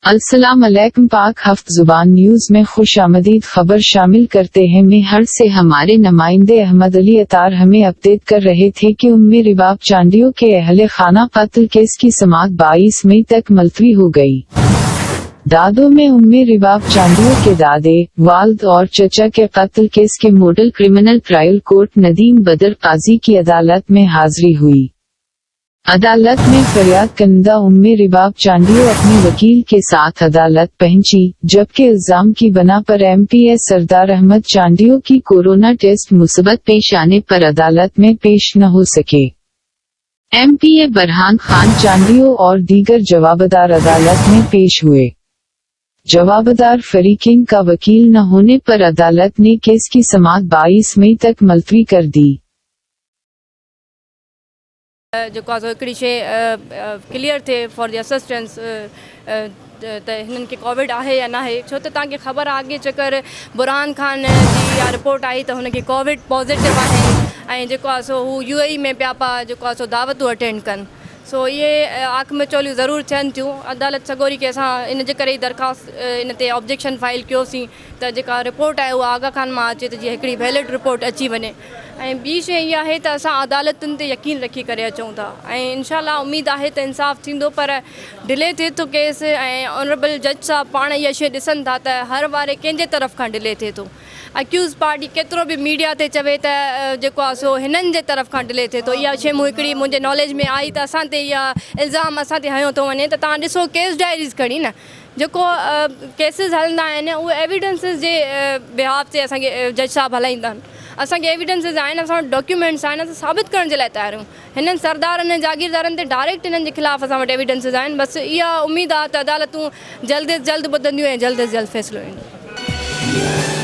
अस्सलाम अलैकुम। पाक हफ्त जुबान न्यूज में खुशामदीद खबर शामिल करते हैं। मेहर से हमारे नुमाइंदे अहमद अली अतार हमें अपडेट कर रहे थे कि उम्मे रिबाब चांडियों के अहले खाना कत्ल केस की समाअत 22 मई तक मुलतवी हो गई। दादों में उम्मे रिबाब चांडियों के दादे, वालिद और चचा के कत्ल केस के model criminal trial court Nadeem Badar Qazi की अदालत में हाजिरी हुई। अदालत में फरियाद कंदा उम्मे रिबाब चांडियों अपने वकील के साथ अदालत पहुंची, जबकि इल्जाम की बना पर एमपीए सरदार अहमद चांडियों की कोरोना टेस्ट मुसबत पेश आने पर अदालत में पेश न हो सके। एमपीए बरहान खान चांडियों और दीगर जवाबदार अदालत में पेश हुए। जवाबदार फरीकिन का वकील न होने पर अदालत ने केस की समाअत 22 मई तक मुलतवी कर दी। जेको आहे हिकिड़ी शइ क्लियर थिए फॉर द असिस्टेंस त हिननि खे कोविड आहे या न आहे, छो त तव्हांखे ख़बर आहे अॻे चकर बुरहान खान जी इहा रिपोर्ट आई त हुनखे कोविड पॉज़िटिव आहे ऐं जेको आहे सो हू यूएई में पिया जेको आहे सो दावतूं अटेंड कनि। सो इहे आख में चोलियूं ज़रूरु थियनि थियूं। अदालत सगोरी के असां इन जे करे ई दरख़्वास्त इन ते ऑब्जेक्शन फाइल कयोसीं त जेका रिपोर्ट आहे उहा आगा खान मां अचे त जीअं हिकिड़ी वैलिड रिपोर्ट अची वञे। ऐं ॿी शइ इहा आहे त असां अदालतुनि ते यकीन रखी करे अचूं था ऐं इनशाला उमेदु आहे त इंसाफ़ थींदो, पर डिले थिए थो केस ऐं ऑनरेबल जज साहब पाण इहा शइ ॾिसनि था त हर वारे कंहिंजे तरफ़ खां डिले थिए थो। अक्यूज़ पार्टी केतिरो बि मीडिया ते चवे त जेको आहे सो हिननि जे तरफ़ खां डिले थिए थो। इहा शइ हिकिड़ी मुंहिंजे नॉलेज में आई त असां ते इहा इल्ज़ाम असां ते हयो थो वञे त तव्हां ॾिसो केस डायरीज़ खणी न जेको केसिस हलंदा आहिनि उहे एविडेंसिस जे बिहाफ ते असांखे जज साहब हलाईंदा आहिनि। असांखे एविडेंसिस आहिनि, असां वटि डॉक्यूमेंट्स आहिनि, असां साबित करण जे लाइ तयार आहियूं। हिननि सरदारनि जागीरदारनि ते डायरेक्ट हिननि जे ख़िलाफ़ु असां वटि एविडेंसिस आहिनि। बसि इहा उमेदु आहे त अदालतूं जल्द अज़ जल्द ॿुधंदियूं ऐं जल्द अज़ जल्द फ़ैसिलो ईंदो।